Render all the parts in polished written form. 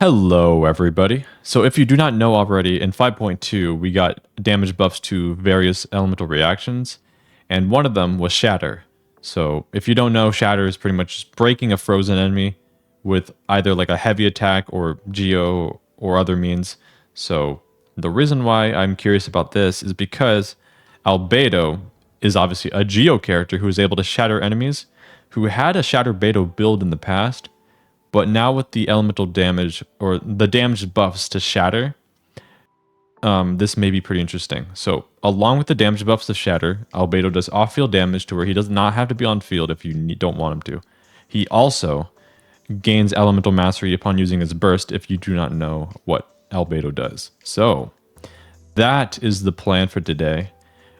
Hello everybody. So if you do not know already, in 5.2 we got damage buffs to various elemental reactions, and one of them was shatter. So if you don't know, shatter is pretty much just breaking a frozen enemy with either like a heavy attack or geo or other means. So the reason why I'm curious about this is because Albedo is obviously a geo character who is able to shatter enemies, who had a Shatterbedo build in the past, but now with the elemental damage or the damage buffs to shatter, this may be pretty interesting. So along with the damage buffs to shatter, Albedo does off-field damage to where he does not have to be on field if you don't want him to. He also gains elemental mastery upon using his burst if you do not know what Albedo does. So that is the plan for today.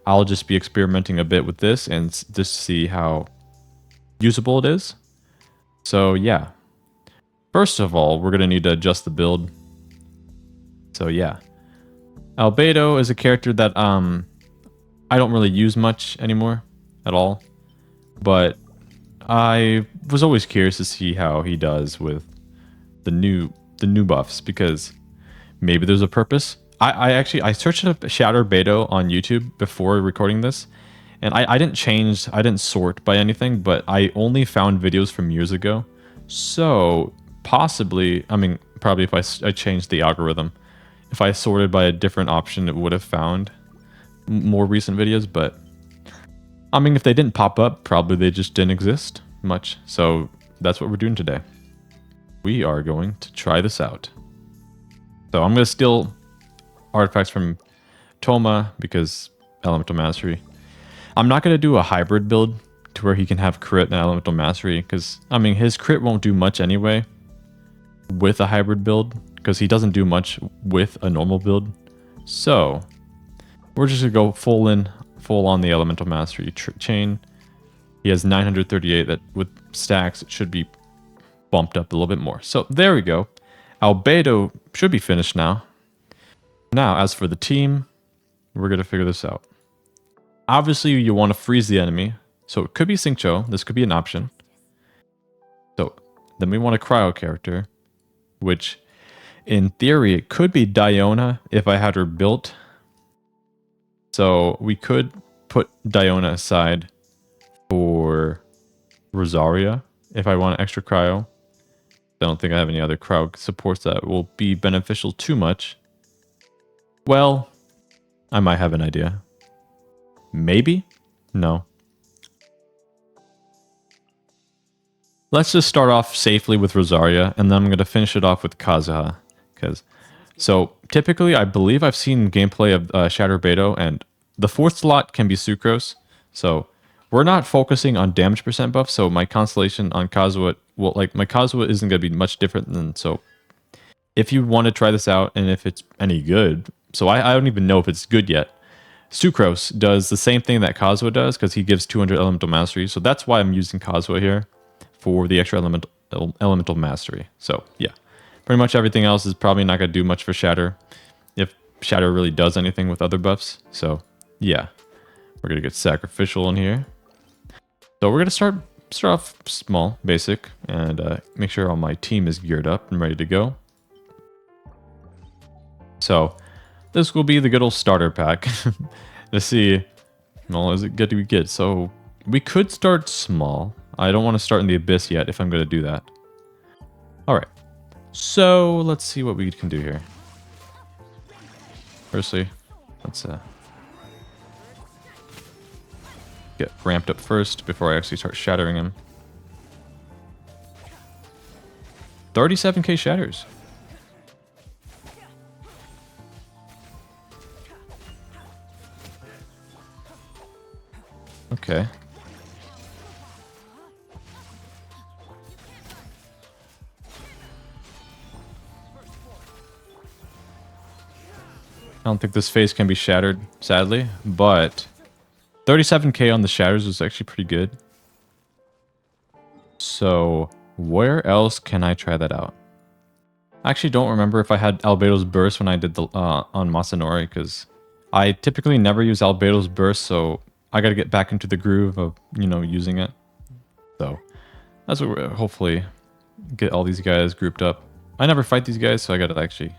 I'll just be experimenting a bit with this and just see how usable it is. So yeah. First of all, we're going to need to adjust the build. So yeah. Albedo is a character that I don't really use much anymore at all. But I was always curious to see how he does with the new buffs, because maybe there's a purpose. I searched up Shatterbedo on YouTube before recording this, and I didn't sort by anything, but I only found videos from years ago. So possibly, I mean, probably if I changed the algorithm, if I sorted by a different option, it would have found more recent videos. But I mean, if they didn't pop up, probably they just didn't exist much. So that's what we're doing today. We are going to try this out. So I'm going to steal artifacts from Toma because elemental mastery. I'm not going to do a hybrid build to where he can have crit and elemental mastery, because I mean his crit won't do much anyway with a hybrid build, because he doesn't do much with a normal build. So we're just gonna go full on the elemental mastery chain. He has 938 that with stacks it should be bumped up a little bit more. So there we go. Albedo should be finished now. Now as for the team, we're gonna figure this out. Obviously you want to freeze the enemy. So it could be Xingqiu. This could be an option. So then we want a cryo character, which in theory it could be Diona if I had her built. So we could put Diona aside for Rosaria if I want extra cryo. I don't think I have any other cryo supports that will be beneficial too much. Well, I might have an idea. Maybe? No. Let's just start off safely with Rosaria, and then I'm going to finish it off with Kazuha. So typically, I believe I've seen gameplay of Shatterbedo, and the fourth slot can be Sucrose. So we're not focusing on damage percent buff, so my constellation on Kazuha, well, like my Kazuha isn't going to be much different than, so if you want to try this out, and if it's any good, so I don't even know if it's good yet. Sucrose does the same thing that Kazuha does, because he gives 200 elemental mastery, so that's why I'm using Kazuha here for the extra elemental mastery. So yeah, pretty much everything else is probably not going to do much for Shatter, if Shatter really does anything with other buffs. So yeah, we're going to get Sacrificial in here. So we're going to start off small, basic, and make sure all my team is geared up and ready to go. So this will be the good old starter pack. Let's see, well, is it good to be good? So we could start small. I don't want to start in the Abyss yet if I'm going to do that. Alright, so let's see what we can do here. Firstly, let's get ramped up first before I actually start shattering him. 37k shatters. Okay. I don't think this phase can be shattered, sadly, but 37k on the shatters is actually pretty good. So where else can I try that out? I actually don't remember if I had Albedo's burst when I did the on Masanori, because I typically never use Albedo's burst, so I got to get back into the groove of, you know, using it. So that's what we're hopefully get all these guys grouped up. I never fight these guys, so I gotta actually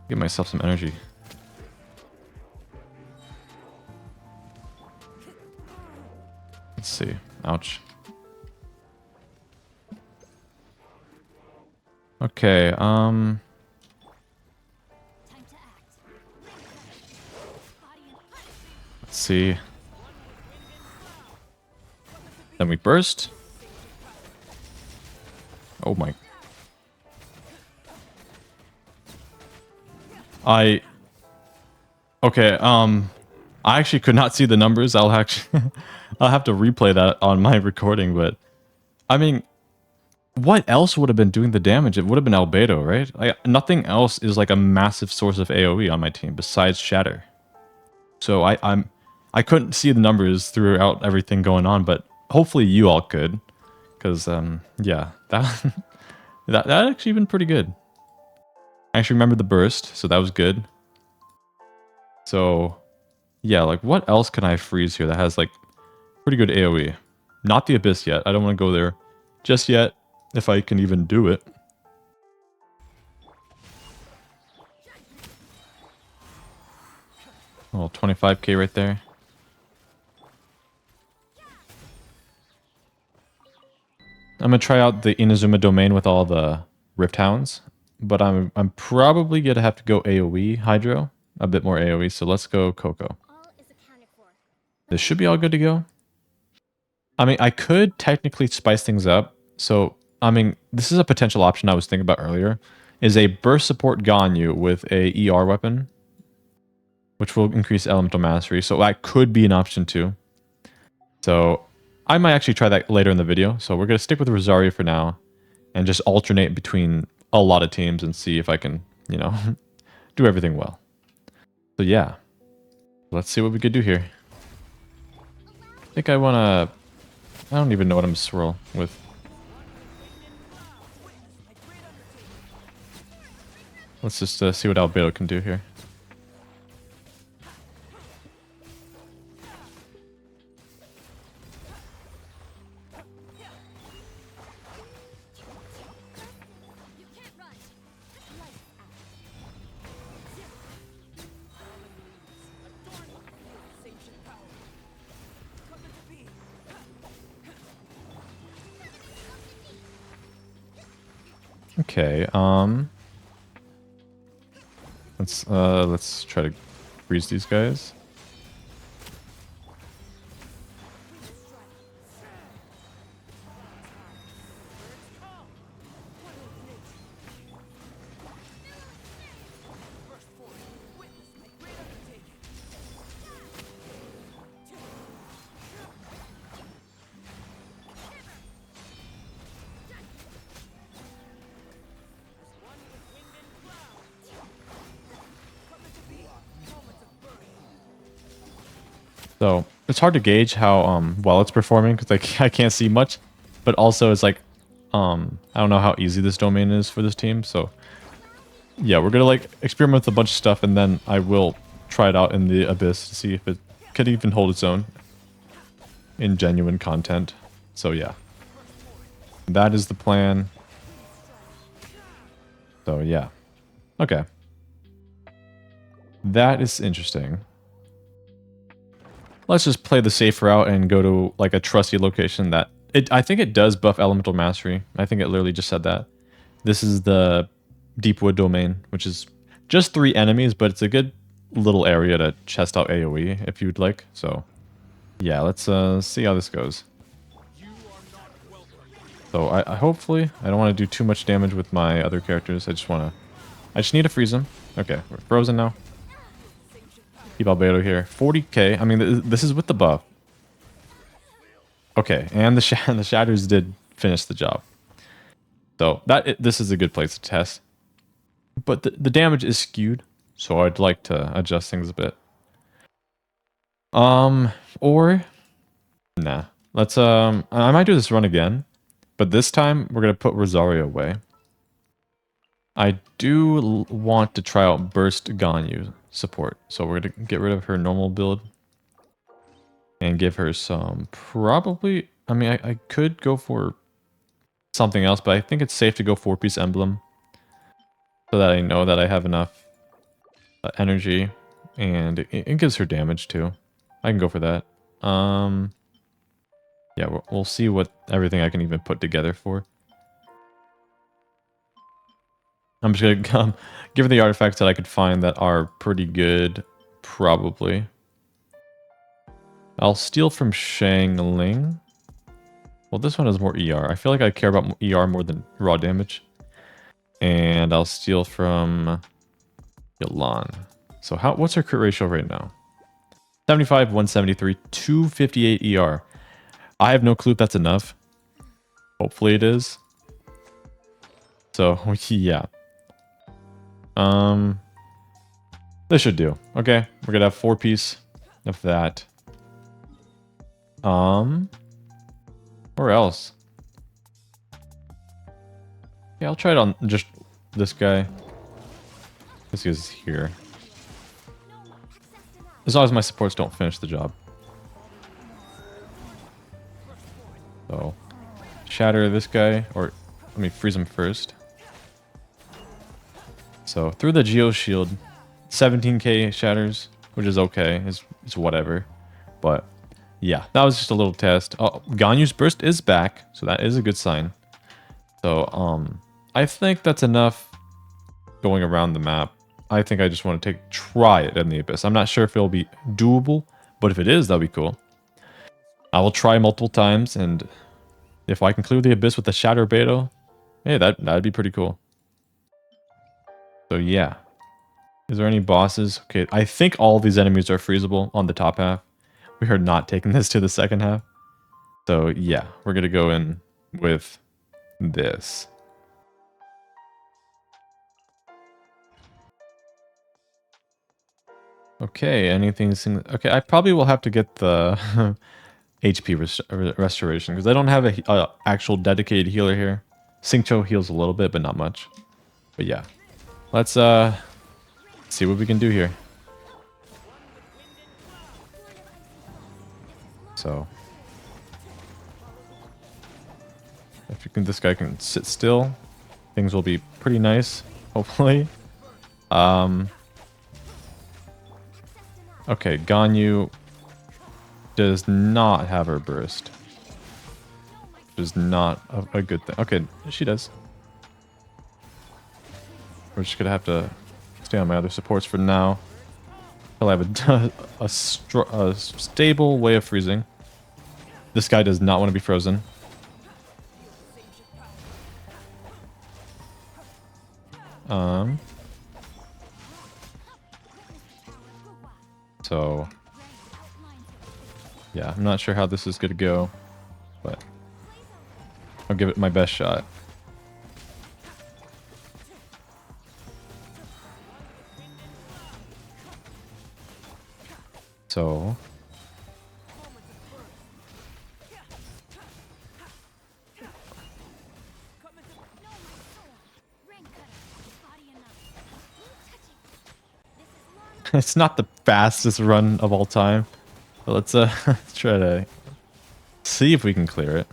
give myself some energy. Let's see. Ouch. Okay, let's see. Then we burst. Oh my. Okay, I actually could not see the numbers. I'll actually I'll have to replay that on my recording, but I mean, what else would have been doing the damage? It would have been Albedo, right? Nothing else is like a massive source of AoE on my team besides Shatter. So I couldn't see the numbers throughout everything going on, but hopefully you all could, because yeah, that that actually been pretty good. I actually remember the burst, so that was good. So yeah, like what else can I freeze here that has like pretty good AoE? Not the Abyss yet. I don't want to go there just yet, if I can even do it. Oh, 25k right there. I'm gonna try out the Inazuma domain with all the Rift Hounds, but I'm probably gonna have to go AoE Hydro, a bit more AoE. So let's go Coco. This should be all good to go. I mean, I could technically spice things up. So I mean, this is a potential option I was thinking about earlier. Is a burst support Ganyu with a ER weapon, which will increase elemental mastery. So that could be an option too. So I might actually try that later in the video. So we're going to stick with Rosario for now and just alternate between a lot of teams and see if I can, you know, do everything well. So yeah, let's see what we could do here. I think I want to... I don't even know what I'm swirl with. Let's just see what Albedo can do here. Okay, let's try to freeze these guys. So it's hard to gauge how well it's performing because I can't see much, but also it's like I don't know how easy this domain is for this team. So yeah, we're gonna like experiment with a bunch of stuff, and then I will try it out in the Abyss to see if it can even hold its own in genuine content. So yeah, that is the plan. So yeah, okay, that is interesting. Let's just play the safe route and go to like a trusty location that I think it does buff elemental mastery. I think it literally just said that. This is the Deepwood domain, which is just 3 enemies, but it's a good little area to chest out AoE if you'd like. So yeah, let's see how this goes. So I hopefully I don't want to do too much damage with my other characters. I just need to freeze them. Okay, we're frozen now. Keep Albedo here. 40k. I mean, this is with the buff. Okay, and the shatters did finish the job. So this is a good place to test. But the damage is skewed, so I'd like to adjust things a bit. Or nah. Let's I might do this run again, but this time we're gonna put Rosario away. I do want to try out Burst Ganyu support. So we're going to get rid of her normal build and give her some probably... I mean, I could go for something else, but I think it's safe to go 4-piece emblem so that I know that I have enough energy, and it gives her damage too. I can go for that. Yeah, we'll see what everything I can even put together for. I'm just gonna give her the artifacts that I could find that are pretty good, probably. I'll steal from Shangling. Well, this one has more ER. I feel like I care about ER more than raw damage. And I'll steal from Yalan. So what's her crit ratio right now? 75, 173, 258 ER. I have no clue if that's enough. Hopefully it is. So, yeah. This should do. Okay, we're gonna have 4 piece of that. Where else? Yeah, I'll try it on just this guy. This guy's here. As long as my supports don't finish the job. So, shatter this guy, or let me freeze him first. So, through the Geo Shield, 17k shatters, which is okay, is whatever. But, yeah, that was just a little test. Oh, Ganyu's Burst is back, so that is a good sign. So, I think that's enough going around the map. I think I just want to try it in the Abyss. I'm not sure if it'll be doable, but if it is, that'll be cool. I will try multiple times, and if I can clear the Abyss with the Shatterbedo, hey, that'd be pretty cool. So yeah. Is there any bosses? Okay, I think all these enemies are freezable on the top half. We are not taking this to the second half. So yeah, we're gonna go in with this. Okay, anything... Okay, I probably will have to get the HP restoration, because I don't have a actual dedicated healer here. Xingqiu heals a little bit, but not much. But yeah. Let's see what we can do here. So if this guy can sit still, things will be pretty nice, hopefully. Okay, Ganyu does not have her burst. Which is not a good thing. Okay, she does. We're just gonna have to stay on my other supports for now. I'll have a stable way of freezing. This guy does not want to be frozen. So yeah, I'm not sure how this is gonna go, but I'll give it my best shot. So it's not the fastest run of all time, but let's try to see if we can clear it.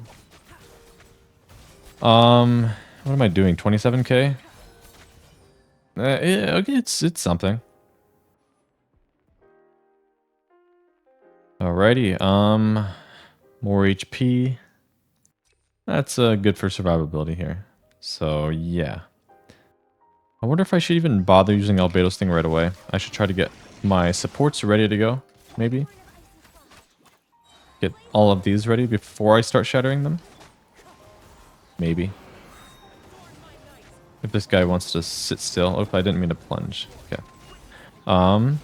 What am I doing? 27k? Okay, it's something. Alrighty, more HP. That's good for survivability here. So yeah. I wonder if I should even bother using Albedo's thing right away. I should try to get my supports ready to go, maybe. Get all of these ready before I start shattering them. Maybe. If this guy wants to sit still. Oh, I didn't mean to plunge. Okay. I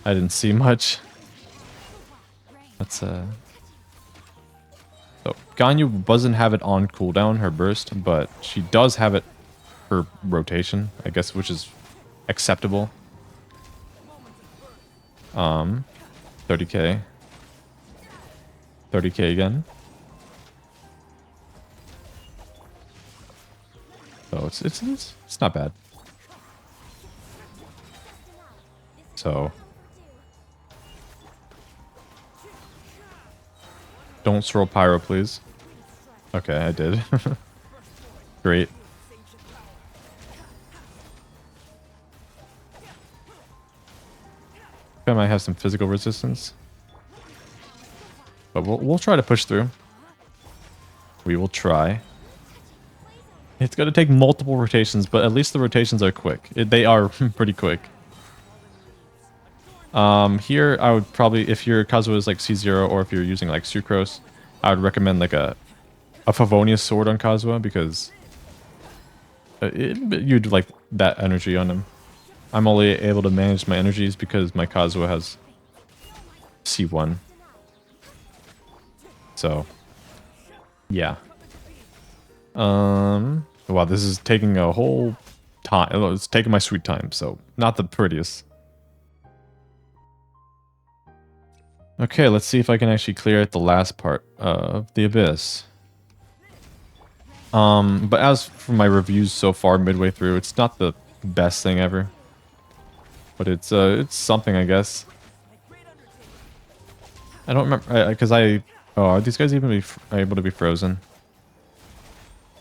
didn't see much. Let's So Ganyu doesn't have it on cooldown, her burst, but she does have it for rotation, I guess, which is acceptable. 30k. 30k again. So it's not bad. So Don't throw pyro, please. Okay, I did. Great. I might have some physical resistance. But we'll try to push through. We will try. It's going to take multiple rotations, but at least the rotations are quick. They are pretty quick. Here, I would probably, if your Kazuha is like C0 or if you're using like Sucrose, I would recommend like a Favonius sword on Kazuha because you'd like that energy on him. I'm only able to manage my energies because my Kazuha has C1. So, yeah. Wow, this is taking a whole time. It's taking my sweet time, so not the prettiest. Okay, let's see if I can actually clear out the last part of the Abyss. But as for my reviews so far, midway through, it's not the best thing ever. But it's something, I guess. I don't remember, because oh, are these guys even able to be frozen?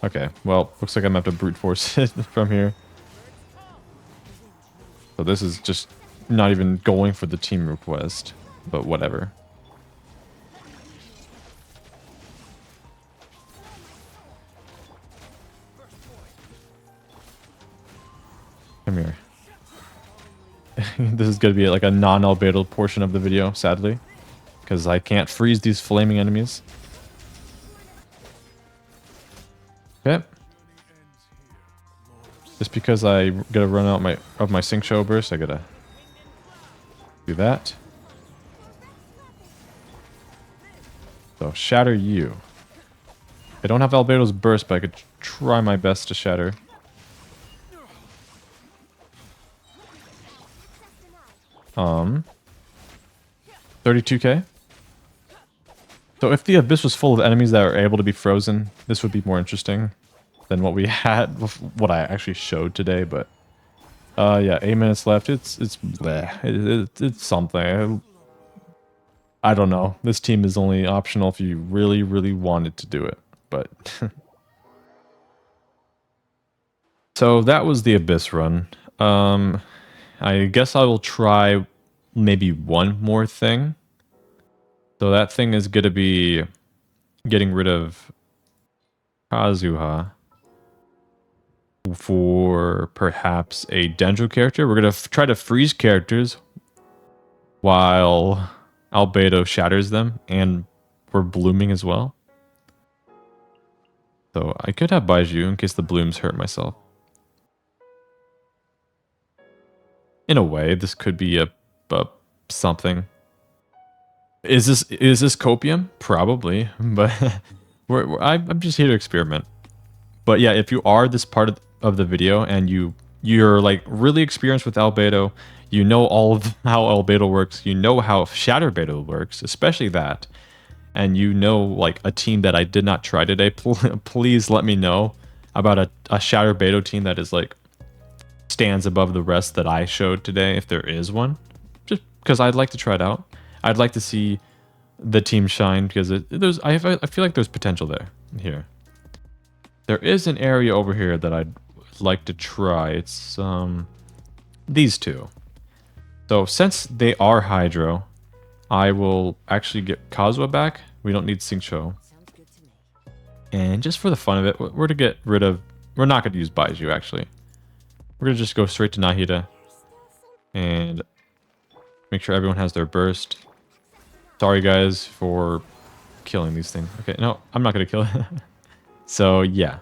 Okay, well, looks like I'm gonna have to brute force it from here. So this is just not even going for the team request, but whatever. Come here. This is gonna be like a non-albedo portion of the video, sadly. Because I can't freeze these flaming enemies. Okay. Just because I gotta run out of my sync show burst, I gotta do that. So shatter you. I don't have Albedo's burst, but I could try my best to shatter. Um, 32k. So if the Abyss was full of enemies that are able to be frozen, this would be more interesting than what we had, what I actually showed today. But yeah, 8 minutes left. It's bleh. It's something. I don't know. This team is only optional if you really, really wanted to do it. But so that was the Abyss run. I guess I will try maybe one more thing. So that thing is going to be getting rid of Kazuha for perhaps a Dendro character. We're going to try to freeze characters while Albedo shatters them, and we're blooming as well. So I could have Baiju in case the blooms hurt myself. In a way, this could be a something. Is this copium? Probably, but I'm just here to experiment. But yeah, if you are this part of the video and you're like really experienced with Albedo, you know all of how Albedo works, you know how Shatterbedo works, especially that, and you know like a team that I did not try today, please let me know about a Shatterbedo team that is like stands above the rest that I showed today, if there is one. Just because I'd like to try it out. I'd like to see the team shine because I feel like there's potential there. Here. There is an area over here that I'd like to try. It's these two. So since they are Hydro, I will actually get Kazuha back. We don't need Xingqiu. And just for the fun of it, we're to get rid of... We're not going to use Baiju, actually. We're going to just go straight to Nahida. And make sure everyone has their burst. Sorry, guys, for killing these things. Okay, no, I'm not going to kill it. So, yeah.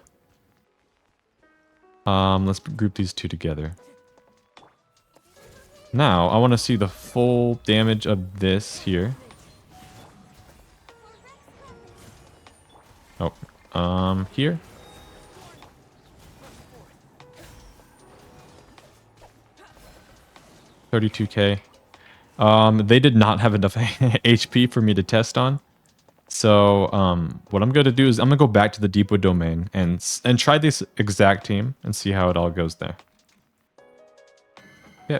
Let's group these two together. Now, I want to see the full damage of this here. Oh, here. $32k. They did not have enough HP for me to test on. So, what I'm going to do is I'm going to go back to the depot domain and try this exact team and see how it all goes there. Yeah.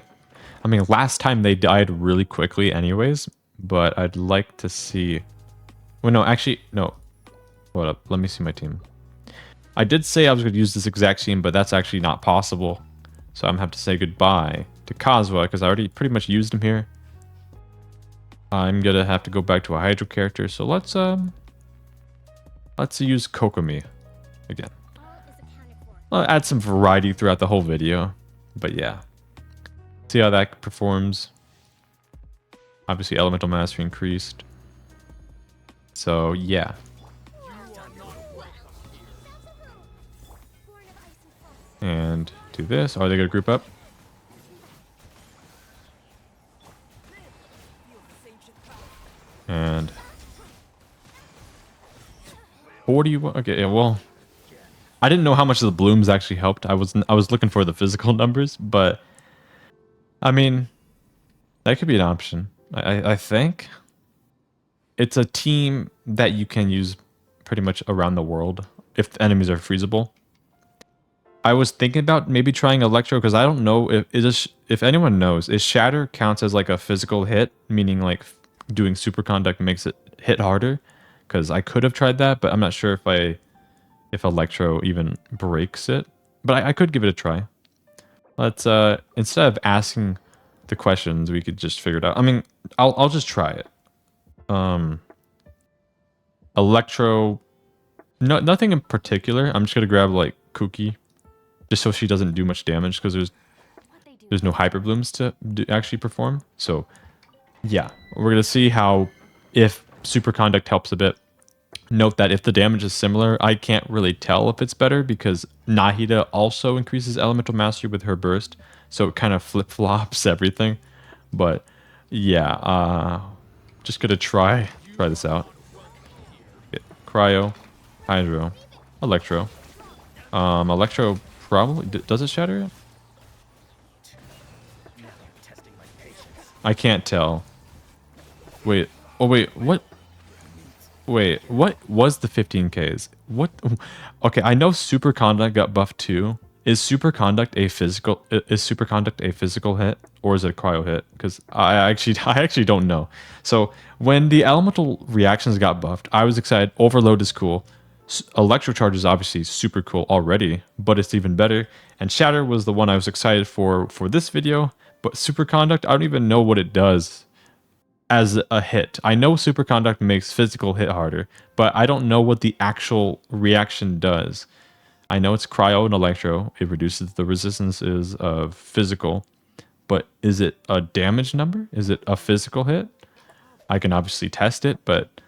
I mean, last time they died really quickly anyways, but I'd like to see... Well, no, actually, no. Hold up. Let me see my team. I did say I was going to use this exact team, but that's actually not possible. So I'm going to have to say goodbye to Kazuha because I already pretty much used him here. I'm going to have to go back to a Hydro character. So let's use Kokomi again. I'll add some variety throughout the whole video. But yeah. See how that performs. Obviously, Elemental Mastery increased. So yeah. And do this. Are they going to group up? And 41. Okay, yeah, well, I didn't know how much of the blooms actually helped. I was looking for the physical numbers, but I mean, that could be an option. I think it's a team that you can use pretty much around the world if the enemies are freezable. I was thinking about maybe trying Electro because I don't know if anyone knows, is Shatter counts as like a physical hit, meaning like doing superconduct makes it hit harder? Because I could have tried that, but I'm not sure if Electro even breaks it. But I could give it a try. Let's instead of asking the questions, we could just figure it out. I mean, I'll just try it. Electro, nothing in particular. I'm just gonna grab like Kuki, just so she doesn't do much damage because there's no hyper blooms to actually perform. So yeah, we're gonna see how if superconduct helps a bit. Note that if the damage is similar, I can't really tell if it's better because Nahida also increases elemental mastery with her burst, so it kind of flip-flops everything. But yeah, just gonna try this out. Get Cryo, Hydro, Electro. Electro probably does it shatter it? I can't tell. Wait. Oh wait. What? Wait, what was the 15Ks? What? Okay, I know superconduct got buffed too. Is superconduct a physical hit or is it a cryo hit? Because I actually don't know. So when the elemental reactions got buffed, I was excited. Overload is cool. Electrocharge is obviously super cool already, but it's even better. And Shatter was the one I was excited for this video. But superconduct, I don't even know what it does as a hit. I know superconduct makes physical hit harder, but I don't know what the actual reaction does. I know it's cryo and electro. It reduces the resistances of physical, but is it a damage number? Is it a physical hit? I can obviously test it, but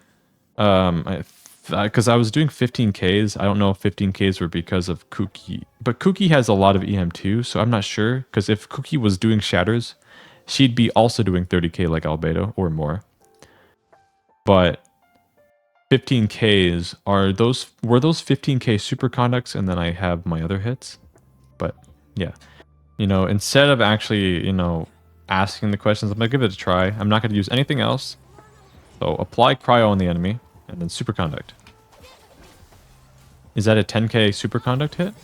because I was doing 15Ks, I don't know if 15Ks were because of Kuki, but Kuki has a lot of EM too, so I'm not sure. Because if Kuki was doing shatters, she'd be also doing 30k like Albedo or more. But 15Ks were those 15k superconducts, and then I have my other hits. But yeah, instead of actually asking the questions, I'm gonna give it a try. I'm not gonna use anything else. So apply cryo on the enemy and then superconduct. Is that a 10k superconduct hit?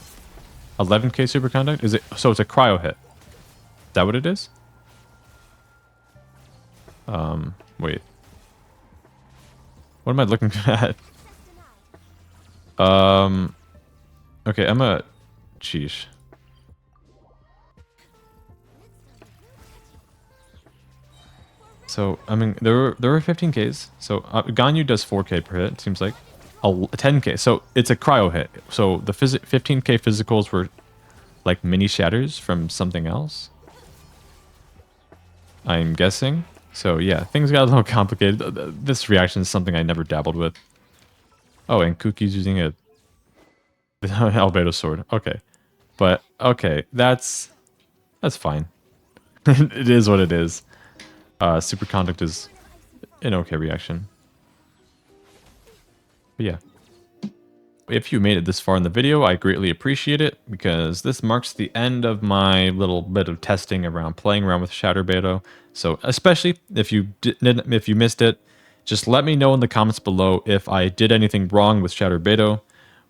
11k superconduct? Is it? So it's a cryo hit. Is that what it is? Wait. What am I looking at? Okay, I'm a... Sheesh. So, I mean, there were 15Ks. So, Ganyu does 4k per hit, it seems like. 10k. So, it's a cryo hit. So, the 15k physicals were like mini shatters from something else, I'm guessing. So yeah, things got a little complicated. This reaction is something I never dabbled with. Oh, and Kuki's using a Albedo sword. Okay. But okay, that's fine. It is what it is. Superconduct is an okay reaction. But yeah. If you made it this far in the video, I greatly appreciate it because this marks the end of my little bit of testing around playing around with Shatterbedo. So especially if you missed it, just let me know in the comments below if I did anything wrong with Shatterbedo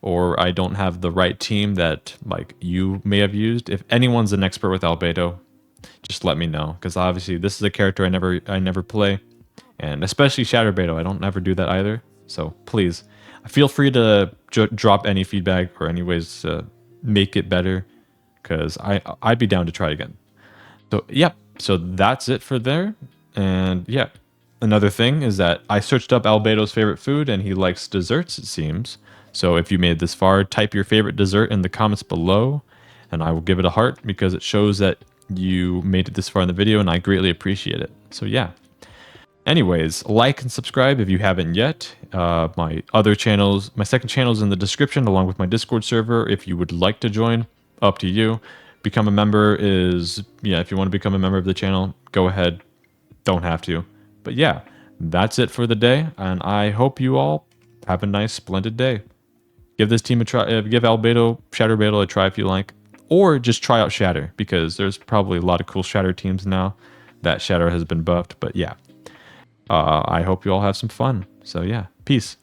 or I don't have the right team that like you may have used. If anyone's an expert with Albedo, just let me know because obviously this is a character I never play, and especially Shatterbedo, I don't ever do that either. So please feel free to drop any feedback or any ways to make it better, because I'd be down to try again. So yeah, so that's it for there. And yeah, another thing is that I searched up Albedo's favorite food, and he likes desserts, it seems. So if you made it this far, type your favorite dessert in the comments below, and I will give it a heart because it shows that you made it this far in the video, and I greatly appreciate it. So yeah. Anyways, like and subscribe if you haven't yet. My other channels, my second channel is in the description, along with my Discord server. If you would like to join, up to you. Become a member is, yeah, if you want to become a member of the channel, go ahead. Don't have to. But yeah, that's it for the day, and I hope you all have a nice, splendid day. Give this team a try. Give Albedo, Shatterbedo a try if you like, or just try out Shatter, because there's probably a lot of cool Shatter teams now that Shatter has been buffed. But yeah. I hope you all have some fun. So yeah, peace.